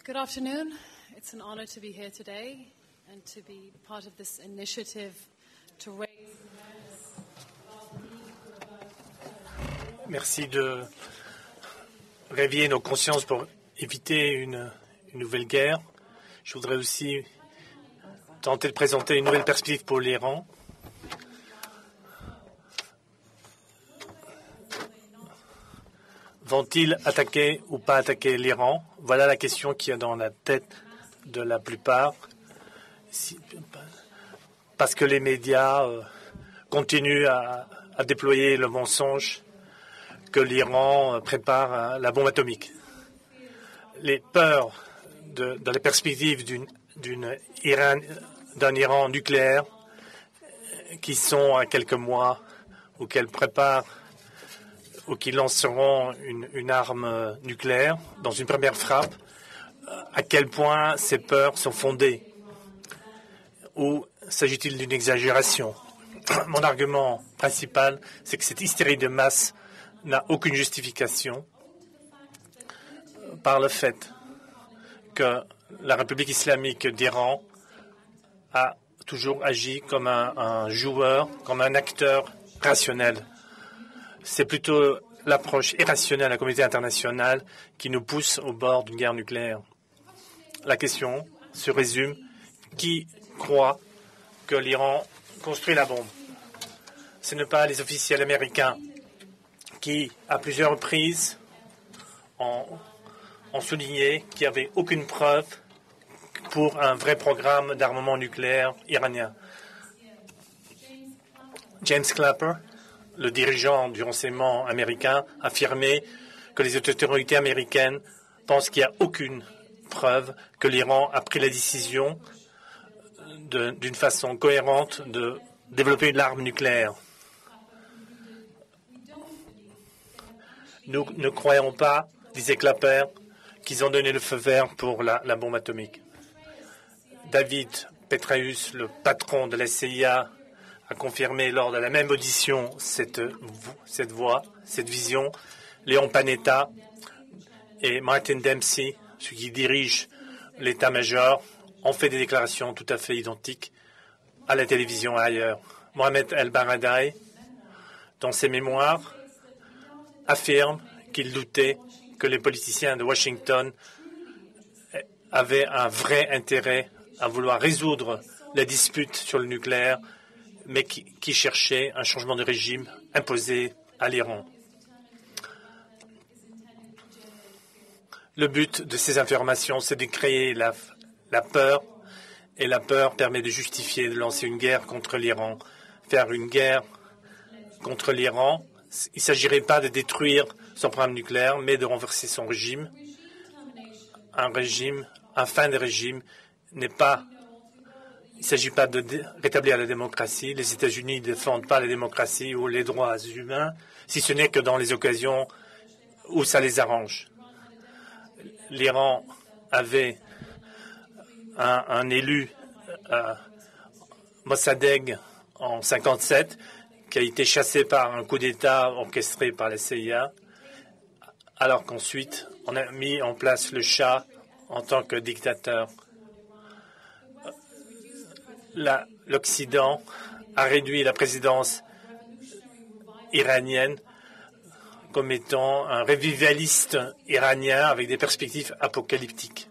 Good afternoon. It's an honor to be here today and to be part of this initiative to raise Merci de réveiller nos consciences pour éviter une nouvelle guerre. Je voudrais aussi tenter de présenter une nouvelle perspective pour l'Iran. Vont-ils attaquer ou pas attaquer l'Iran? Voilà la question qui est dans la tête de la plupart. Parce que les médias continuent à déployer le mensonge que l'Iran prépare la bombe atomique. Les peurs dans les perspectives d'un Iran nucléaire qui sont à quelques mois ou qu'elle prépare ou qui lanceront une arme nucléaire dans une première frappe, à quel point ces peurs sont fondées? Ou s'agit-il d'une exagération? Mon argument principal, c'est que cette hystérie de masse n'a aucune justification par le fait que la République islamique d'Iran a toujours agi comme un joueur, comme un acteur rationnel. C'est plutôt l'approche irrationnelle de la communauté internationale qui nous pousse au bord d'une guerre nucléaire. La question se résume: qui croit que l'Iran construit la bombe? Ce n'est pas les officiels américains qui, à plusieurs reprises, ont souligné qu'il n'y avait aucune preuve pour un vrai programme d'armement nucléaire iranien. James Clapper, le dirigeant du renseignement américain, a affirmé que les autorités américaines pensent qu'il n'y a aucune preuve que l'Iran a pris la décision d'une façon cohérente de développer une arme nucléaire. Nous ne croyons pas, disait Clapper, qu'ils ont donné le feu vert pour la bombe atomique. David Petraeus, le patron de la CIA, a confirmé lors de la même audition cette vision. Léon Panetta et Martin Dempsey, ceux qui dirigent l'état-major, ont fait des déclarations tout à fait identiques à la télévision et ailleurs. Mohamed El-Baradei, dans ses mémoires, affirme qu'il doutait que les politiciens de Washington avaient un vrai intérêt à vouloir résoudre la dispute sur le nucléaire, mais qui cherchaient un changement de régime imposé à l'Iran. Le but de ces informations, c'est de créer la peur, et la peur permet de justifier de lancer une guerre contre l'Iran. Faire une guerre contre l'Iran, il ne s'agirait pas de détruire son programme nucléaire, mais de renverser son régime. Un fin de régime n'est pas... Il ne s'agit pas de rétablir la démocratie. Les États-Unis ne défendent pas la démocratie ou les droits humains, si ce n'est que dans les occasions où ça les arrange. L'Iran avait un élu, Mossadegh, en 1957, qui a été chassé par un coup d'État orchestré par la CIA, alors qu'ensuite, on a mis en place le Shah en tant que dictateur. L'Occident a réduit la présidence iranienne comme étant un revivaliste iranien avec des perspectives apocalyptiques.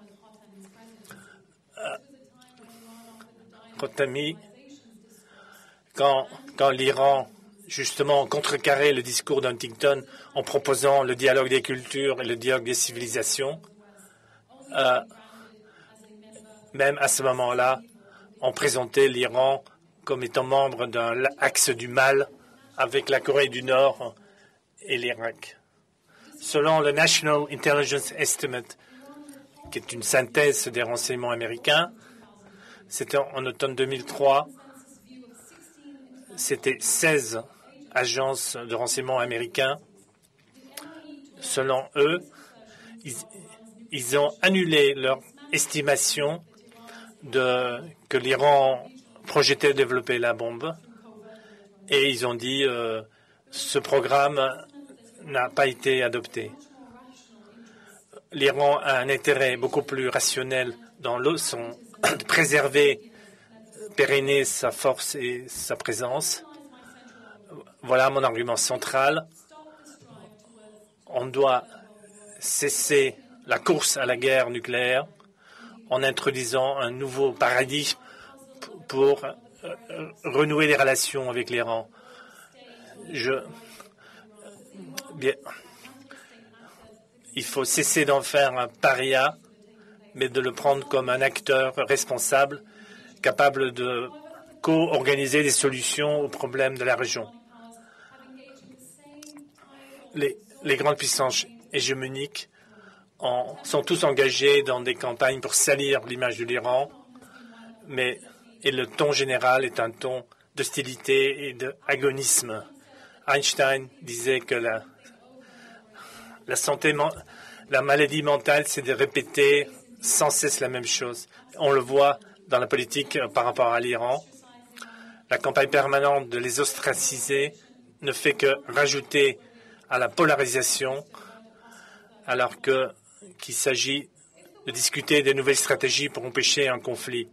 Khatami, quand l'Iran, justement, contrecarrait le discours d'Huntington en proposant le dialogue des cultures et le dialogue des civilisations, même à ce moment-là, on présentait l'Iran comme étant membre d'un axe du mal avec la Corée du Nord et l'Irak. Selon le National Intelligence Estimate, qui est une synthèse des renseignements américains, c'était en automne 2003, c'était 16 agences de renseignement américains. Selon eux, ils ont annulé leur estimation que l'Iran projetait de développer la bombe, et ils ont dit ce programme n'a pas été adopté. l'Iran a un intérêt beaucoup plus rationnel dans de préserver, pérenner sa force et sa présence. Voilà mon argument central. On doit cesser la course à la guerre nucléaire en introduisant un nouveau paradigme pour renouer les relations avec l'Iran. Il faut cesser d'en faire un paria, mais de le prendre comme un acteur responsable, capable de co-organiser des solutions aux problèmes de la région. Les grandes puissances hégémoniques sont tous engagés dans des campagnes pour salir l'image de l'Iran, et le ton général est un ton d'hostilité et d'agonisme. Einstein disait que la maladie mentale, c'est de répéter sans cesse la même chose. On le voit dans la politique par rapport à l'Iran. La campagne permanente de les ostraciser ne fait que rajouter à la polarisation, alors qu'il s'agit de discuter de nouvelles stratégies pour empêcher un conflit.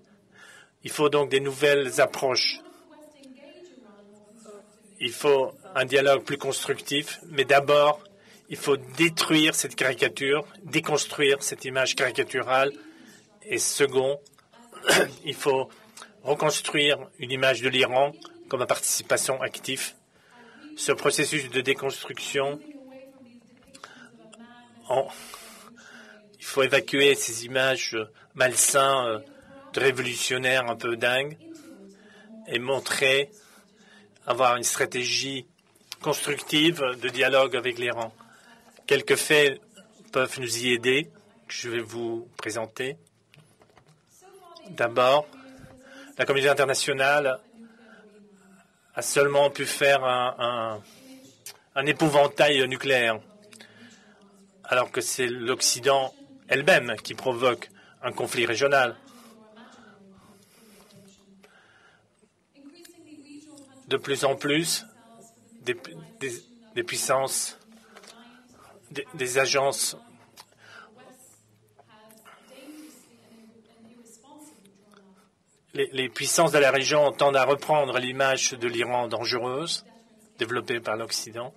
Il faut donc des nouvelles approches. Il faut un dialogue plus constructif, mais d'abord, il faut détruire cette caricature, déconstruire cette image caricaturale. Et second, il faut reconstruire une image de l'Iran comme une participation active. Ce processus de déconstruction, il faut évacuer ces images malsaines de révolutionnaires un peu dingues et avoir une stratégie constructive de dialogue avec l'Iran. Quelques faits peuvent nous y aider, que je vais vous présenter. D'abord, la communauté internationale a seulement pu faire un épouvantail nucléaire, alors que c'est l'Occident elle-même qui provoque un conflit régional. De plus en plus, des puissances, des agences les puissances de la région tendent à reprendre l'image de l'Iran dangereuse, développée par l'Occident.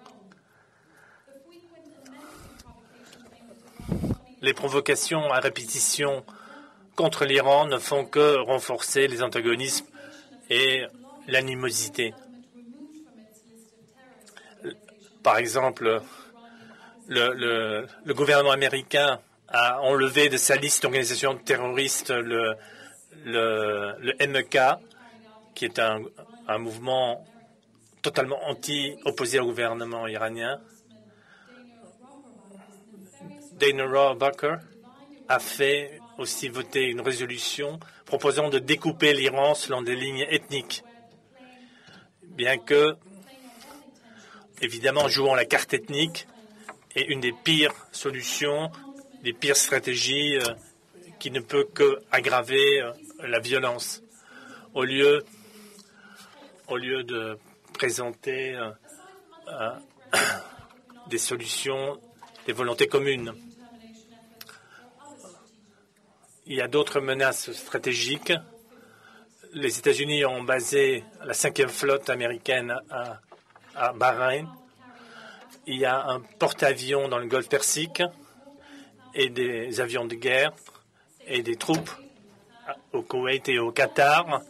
Les provocations à répétition contre l'Iran ne font que renforcer les antagonismes et l'animosité. Par exemple, le gouvernement américain a enlevé de sa liste d'organisations terroristes le MEK, qui est un mouvement totalement opposé au gouvernement iranien. Dana Rohrabacher a fait aussi voter une résolution proposant de découper l'Iran selon des lignes ethniques. Bien que, évidemment, jouant la carte ethnique est une des pires solutions, des pires stratégies qui ne peut qu'aggraver la violence. Au lieu de présenter des solutions, des volontés communes. Il y a d'autres menaces stratégiques. Les États-Unis ont basé la 5e flotte américaine à Bahreïn. Il y a un porte-avions dans le Golfe Persique et des avions de guerre et des troupes au Koweït et au Qatar.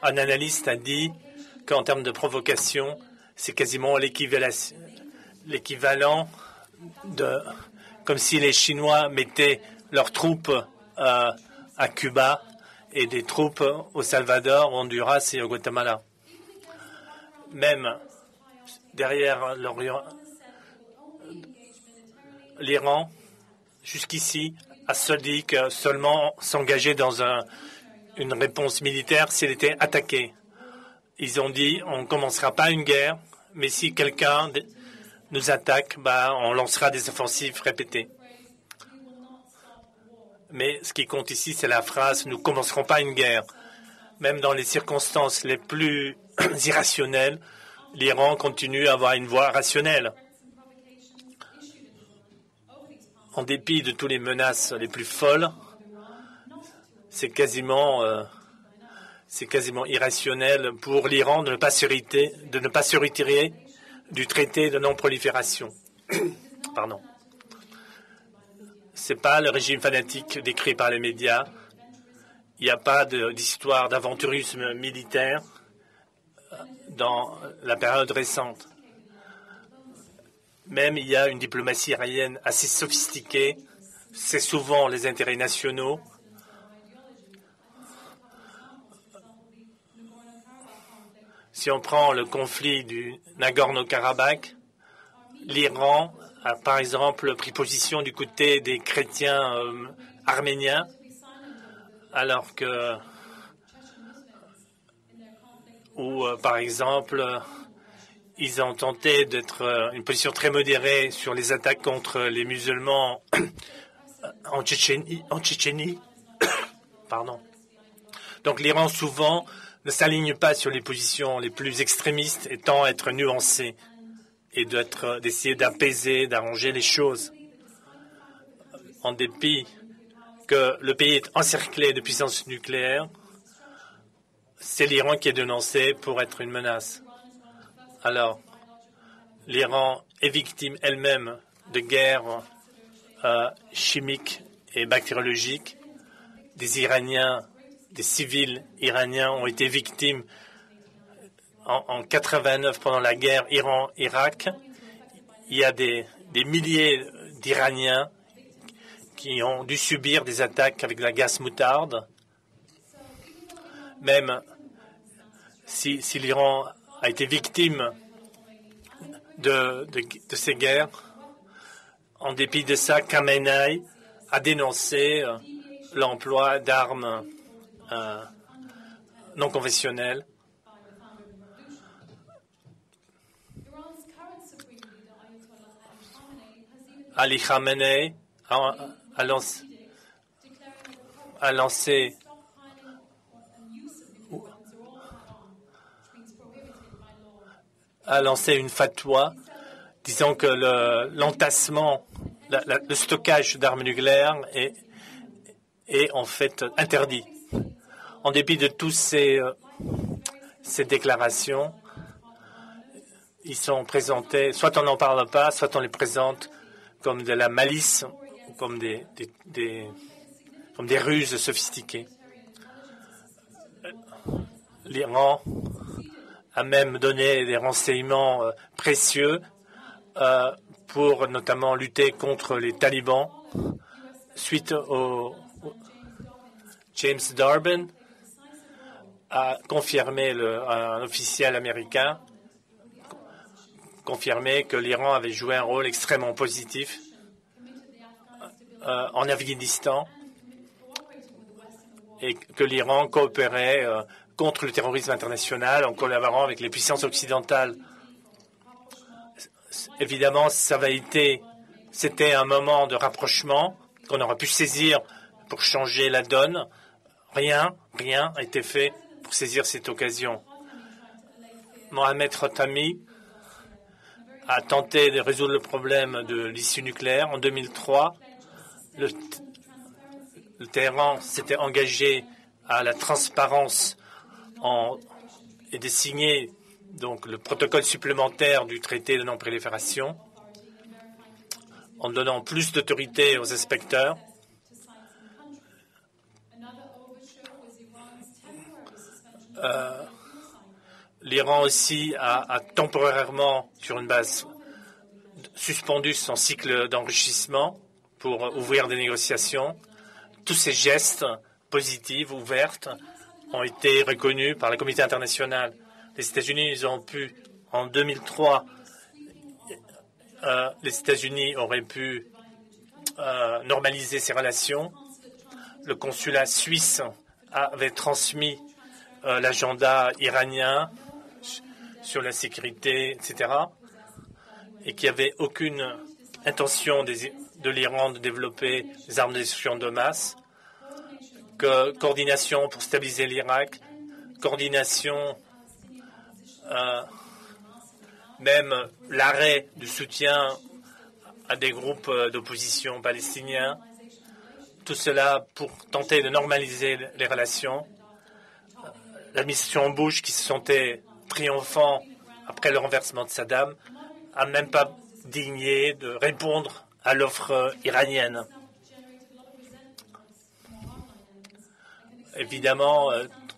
Un analyste a dit qu'en termes de provocation, c'est quasiment l'équivalent de comme si les Chinois mettaient leurs troupes à Cuba et des troupes au Salvador, au Honduras et au Guatemala. Même derrière l'Iran, jusqu'ici, a dit que seulement s'engager dans une réponse militaire s'il était attaqué. Ils ont dit on ne commencera pas une guerre, mais si quelqu'un nous attaque, on lancera des offensives répétées. Mais ce qui compte ici, c'est la phrase « nous ne commencerons pas une guerre ». Même dans les circonstances les plus irrationnelles, l'Iran continue à avoir une voix rationnelle. en dépit de toutes les menaces les plus folles, c'est quasiment irrationnel pour l'Iran de ne pas se retirer du traité de non-prolifération. Pardon. Ce n'est pas le régime fanatique décrit par les médias. Il n'y a pas d'histoire d'aventurisme militaire dans la période récente. Même il y a une diplomatie iranienne assez sophistiquée. C'est souvent les intérêts nationaux. Si on prend le conflit du Nagorno-Karabakh, l'Iran a par exemple pris position du côté des chrétiens arméniens, alors que, par exemple, ils ont tenté d'être une position très modérée sur les attaques contre les musulmans en Tchétchénie. Pardon. Donc l'Iran souvent ne s'aligne pas sur les positions les plus extrémistes et tend à être nuancé et d'essayer d'apaiser, d'arranger les choses. En dépit que le pays est encerclé de puissances nucléaires, c'est l'Iran qui est dénoncé pour être une menace. Alors, l'Iran est victime elle-même de guerres chimiques et bactériologiques. Des Iraniens, des civils iraniens ont été victimes en 89 pendant la guerre Iran-Irak. Il y a des milliers d'Iraniens qui ont dû subir des attaques avec la gaz moutarde. Même si l'Iran a été victime de ces guerres, en dépit de ça, Khamenei a dénoncé l'emploi d'armes non conventionnelles. Ali Khamenei a lancé une fatwa disant que l'entassement, le stockage d'armes nucléaires est en fait interdit. En dépit de toutes ces déclarations, ils sont présentés, soit on n'en parle pas, soit on les présente comme de la malice, comme des ruses sophistiquées. L'Iran a même donné des renseignements précieux pour notamment lutter contre les talibans. Suite au James Durbin a confirmé, un officiel américain, confirmé que l'Iran avait joué un rôle extrêmement positif en Afghanistan et que l'Iran coopérait contre le terrorisme international en collaborant avec les puissances occidentales. Évidemment, c'était un moment de rapprochement qu'on aurait pu saisir pour changer la donne. Rien a été fait pour saisir cette occasion. Mohamed Khatami a tenté de résoudre le problème de l'issue nucléaire. En 2003, le Téhéran s'était engagé à la transparence et de signer donc le protocole supplémentaire du traité de non-prolifération en donnant plus d'autorité aux inspecteurs. L'Iran aussi a temporairement, sur une base, suspendu son cycle d'enrichissement pour ouvrir des négociations. Tous ces gestes positifs, ouverts, ont été reconnus par la communauté internationale. Les États-Unis, ils ont pu, en 2003, les États-Unis auraient pu normaliser ces relations. Le consulat suisse avait transmis l'agenda iranien sur la sécurité, etc., et qu'il n'y avait aucune intention de l'Iran de développer des armes de destruction de masse, coordination pour stabiliser l'Irak, coordination, même l'arrêt du soutien à des groupes d'opposition palestiniens. Tout cela pour tenter de normaliser les relations. L'administration Bush, qui se sentait triomphant après le renversement de Saddam, n'a même pas digné de répondre à l'offre iranienne. Évidemment,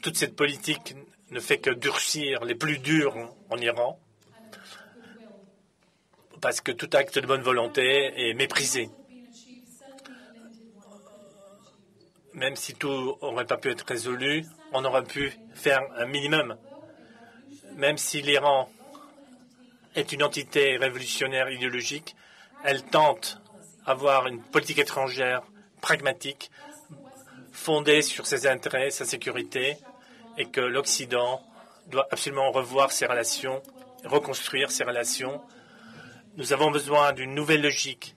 toute cette politique ne fait que durcir les plus durs en Iran, parce que tout acte de bonne volonté est méprisé. Même si tout n'aurait pas pu être résolu, on aurait pu faire un minimum. Même si l'Iran est une entité révolutionnaire idéologique, elle tente d'avoir une politique étrangère pragmatique, fondée sur ses intérêts, sa sécurité, et que l'Occident doit absolument revoir ses relations, reconstruire ses relations. Nous avons besoin d'une nouvelle logique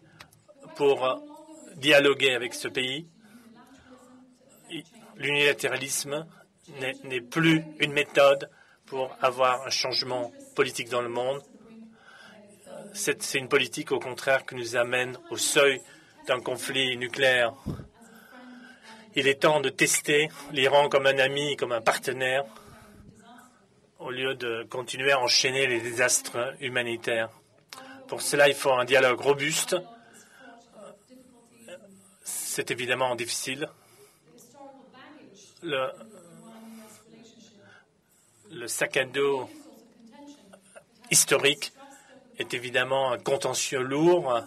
pour dialoguer avec ce pays. L'unilatéralisme n'est plus une méthode pour avoir un changement politique dans le monde. C'est une politique, au contraire, qui nous amène au seuil d'un conflit nucléaire. Il est temps de tester l'Iran comme un ami, comme un partenaire, au lieu de continuer à enchaîner les désastres humanitaires. Pour cela, il faut un dialogue robuste. C'est évidemment difficile. Le sac à dos historique est évidemment un contentieux lourd.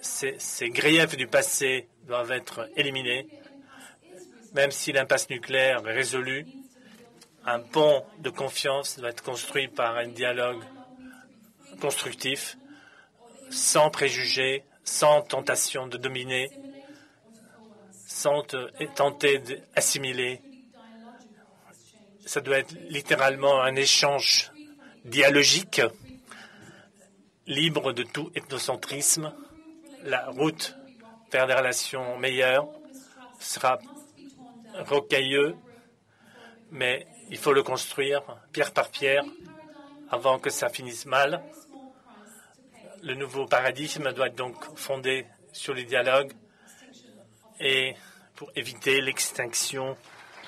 Ces griefs du passé doivent être éliminés. Même si l'impasse nucléaire est résolue, un pont de confiance doit être construit par un dialogue constructif, sans préjugés, sans tentation de dominer, sans tenter d'assimiler. Ça doit être littéralement un échange dialogique, libre de tout ethnocentrisme. La route vers des relations meilleures sera rocailleux, mais il faut le construire pierre par pierre avant que ça finisse mal. Le nouveau paradigme doit être donc fondé sur le dialogue et pour éviter l'extinction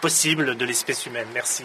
possible de l'espèce humaine. Merci.